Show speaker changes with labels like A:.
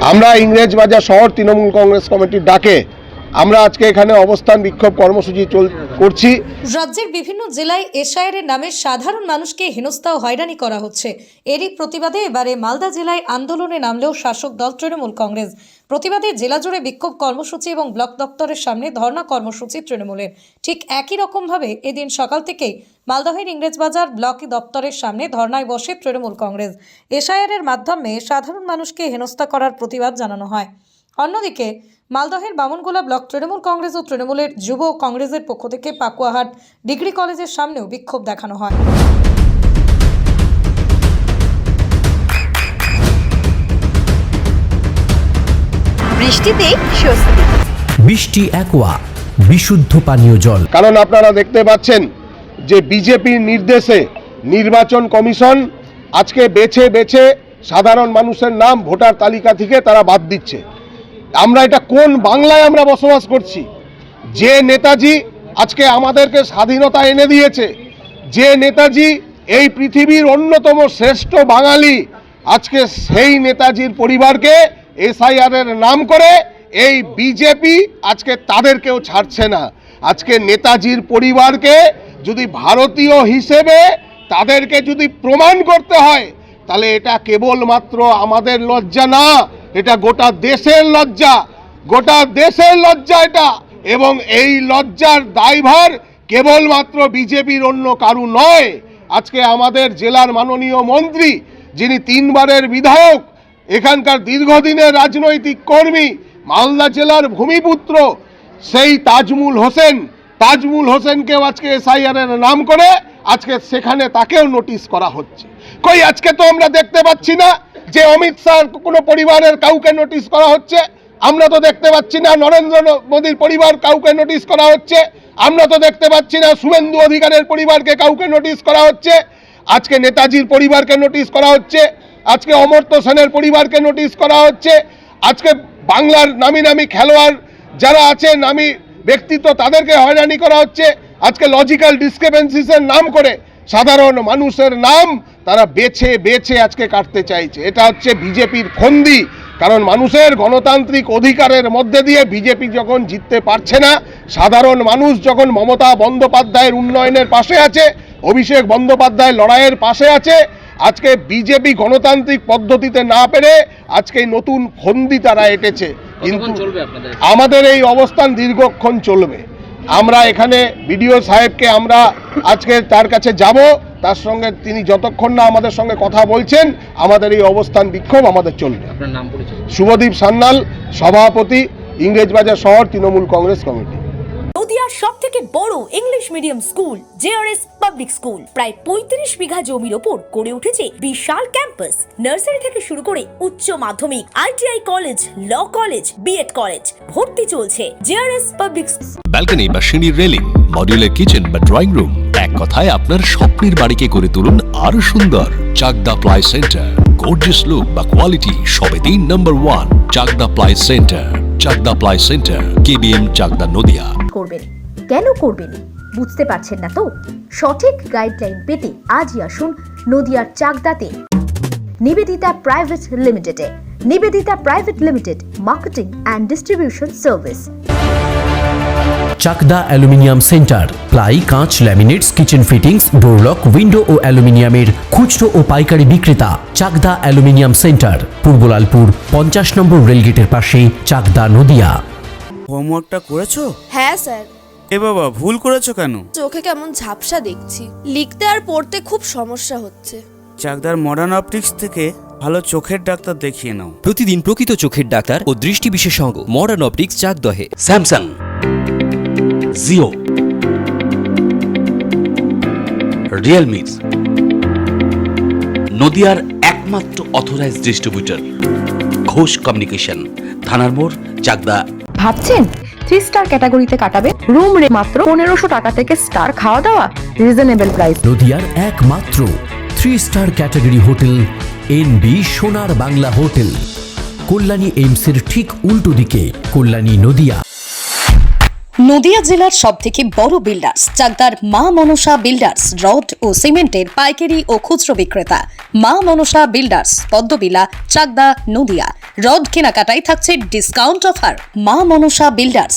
A: আমরা ইংরেজবাজার শহর তৃণমূল কংগ্রেস কমিটির ডাকে আমরা আজকে এখানে অবস্থান বিক্ষোভ কর্মসূচি করছি।
B: রাজ্যের বিভিন্ন জেলায় এসআইআরের নামে সাধারণ মানুষকে হেনস্থা ও হয়রানি করা হচ্ছে। এরই প্রতিবাদে এবারে মালদা জেলায় আন্দোলনে নামলেও শাসক দল তৃণমূল কংগ্রেস। প্রতিবাদে জেলা জুড়ে বিক্ষোভ কর্মসূচি এবং ব্লক দপ্তরের সামনে ধর্ণা কর্মসূচি তৃণমূলের। ঠিক একই রকমভাবে এদিন সকাল থেকেই মালদহের ইংরেজবাজার ব্লক দপ্তরের সামনে ধর্নায় বসে তৃণমূল কংগ্রেস। এসআইআরের মাধ্যমে সাধারণ মানুষকে হেনস্থা করার প্রতিবাদ জানানো হয়। অন্যদিকে মালদহের বামনগোলা ব্লক তৃণমূল কংগ্রেস ও তৃণমূলের যুব কংগ্রেসের পক্ষ থেকে পাকুয়াহাট ডিগ্রি কলেজের সামনেও বিক্ষোভ দেখানো হয়।
C: বৃষ্টিতে স্বস্তি।
D: বৃষ্টি অ্যাকোয়া বিশুদ্ধ পানীয় জল।
A: কারণ আপনারা দেখতে পাচ্ছেন যে বিজেপির নির্দেশে নির্বাচন কমিশন আজকে বেছে বেছে সাধারণ মানুষের নাম ভোটার তালিকা থেকে তারা বাদ দিচ্ছে। আমরা এটা কোন বাংলায় আমরা বসবাস করছি? যে নেতাজি আজকে আমাদেরকে স্বাধীনতা এনে দিয়েছে, যে নেতাজি এই পৃথিবীর অন্যতম শ্রেষ্ঠ বাঙালি, আজকে সেই নেতাজির পরিবারকে এসআইআরের নাম করে এই বিজেপি আজকে তাদেরকেও ছাড়ছে না। আজকে নেতাজির পরিবারকে যদি ভারতীয় হিসেবে তাদেরকে যদি প্রমাণ করতে হয়, তাহলে এটা কেবলমাত্র আমাদের লজ্জা না, এটা গোটা দেশের লজ্জা, গোটা দেশের লজ্জা এটা। এবং এই লজ্জার দায়ভার কেবলমাত্র বিজেপির, অন্য কারু নয়। আজকে আমাদের জেলার মাননীয় মন্ত্রী, যিনি 3 বারের বিধায়ক, এখানকার দীর্ঘদিনের রাজনৈতিক কর্মী, মালদা জেলার ভূমিপুত্র, সেই তাজমুল হোসেনকেও আজকে এসআইআরের নাম করে আজকে সেখানে তাকেও নোটিশ করা হচ্ছে। কই আজকে তো আমরা দেখতে পাচ্ছি না যে অমিত শাহ কোনো পরিবারের কাউকে নোটিশ করা হচ্ছে। আমরা তো দেখতে পাচ্ছি না নরেন্দ্র মোদীর পরিবার কাউকে নোটিশ করা হচ্ছে। আমরা তো দেখতে পাচ্ছি না শুভেন্দু অধিকারের পরিবারকে কাউকে নোটিশ করা হচ্ছে। আজকে নেতাজির পরিবারকে নোটিশ করা হচ্ছে, আজকে অমর্ত্য সেনের পরিবারকে নোটিশ করা হচ্ছে। আজকে বাংলার নামি নামি খেলোয়াড় যারা আছে, নামি ব্যক্তিত্ব, তাদেরকে হয়রানি করা হচ্ছে। আজকে লজিক্যাল ডিসক্রিপেন্সিসের নাম করে সাধারণ মানুষের নাম তারা বেছে বেছে আজকে কাটতে চাইছে। এটা হচ্ছে বিজেপির ফন্দি। কারণ মানুষের গণতান্ত্রিক অধিকারের মধ্যে দিয়ে বিজেপি যখন জিততে পারছে না, সাধারণ মানুষ যখন মমতা বন্দ্যোপাধ্যায়ের উন্নয়নের পাশে আছে, অভিষেক বন্দ্যোপাধ্যায়ের লড়াইয়ের পাশে আছে, আজকে বিজেপি গণতান্ত্রিক পদ্ধতিতে না পেরে আজকে নতুন ফন্দি তারা এঁটেছে। কিন্তু আমাদের এই অবস্থান দীর্ঘক্ষণ চলবে। আমরা এখানে বিডিও সাহেবকে আমরা আজকে তার কাছে যাব, তার সঙ্গে তিনি যতক্ষণ না আমাদের সঙ্গে কথা বলছেন আমাদের এই অবস্থান বিক্ষোভ আমাদের চলবে।
E: আপনার নাম পরিচয়?
A: শুভদীপ সান্যাল, সভাপতি, ইংরেজবাজার শহর তৃণমূল কংগ্রেস কমিটি।
F: নদিয়ার সবথেকে বড় English medium school JRS public school প্রায় 35 বিঘা জমির ওপর গড়ে উঠেছে বিশাল ক্যাম্পাস। নার্সারি থেকে শুরু করে উচ্চ মাধ্যমিক, ITI college, law college, BEd college ভর্তি চলছে জেআরএস পাবলিক।
G: ব্যালকনি বা সিঁড়ির রেলিং, মডিউলার কিচেন বা ড্রয়িং রুম, এক কথায় আপনার স্বপ্নের বাড়িকে করে তুলুন আরো সুন্দর। Chakdah ply centre, gorgeous look বা কোয়ালিটি সবে 3 number 1 Chakdah ply centre. Chakdah ply centre, KBM, Chakdah, Nadia.
C: করবেন কেন করবেন বুঝতে পারছেন না তো? সঠিক গাইডলাইন পেতে আজই আসুন নদিয়ার চাকদাতে নিবেদিতা প্রাইভেট লিমিটেডে। Nivedita private limited, marketing and distribution service.
D: Chakdah aluminium centre, ply, কাঁচ, laminates, kitchen fittings, door lock, window ও অ্যালুমিনিয়ামের খুচরো ও পাইকারি বিক্রেতা। Chakdah aluminium centre, Purbalalpur 50 number রেলগেটের পাশে, চাকদা, নদিয়া।
H: হোমওয়ার্কটা করেছো?
I: হ্যাঁ স্যার।
H: এ বাবা, ভুল করেছো কেন?
I: চোখে কেমন ঝাপসা দেখছি, লিখতে আর পড়তে খুব সমস্যা হচ্ছে।
H: চাকদার মডার্ন অপটিক্স থেকে ভালো চোখের ডাক্তার দেখিয়ে নাও।
J: প্রতিদিন প্রকৃত চোখের ডাক্তার ও দৃষ্টি বিশেষজ্ঞ মডার্ন অপটিক্স, চাকদহে।
K: স্যামসাং, জিও, রিয়েলমি, নদিয়ার একমাত্র অথরাইজড ডিস্ট্রিবিউটর ঘোষ কমিউনিকেশন, থানার মোড়, চাকদা।
C: ভাবছেন 3 স্টার ক্যাটাগরিতে কাটাবে? রুম রে মাত্র 1500 টাকা থেকে স্টার, খাওয়া দাওয়া রিজনেবল প্রাইস।
D: নদিয়ার একমাত্র 3 স্টার ক্যাটাগরি হোটেল এনবি সোনার বাংলা হোটেল, কল্যাণী এইমসের ঠিক উল্টো দিকে, কল্যাণী, নদিয়া।
B: নদিয়া জেলার সবথেকে বড় বিল্ডার্স চাকদার মা মনসা বিল্ডার্স রড ও সিমেন্টের পাইকারি ও খুচরো বিক্রেতা। মা মনসা বিল্ডার্স, পদ্মবিলা, চাকদা, নদিয়া। রড কেনাকাটায় থাকছে ডিসকাউন্ট অফার। মা মনসা বিল্ডার্স,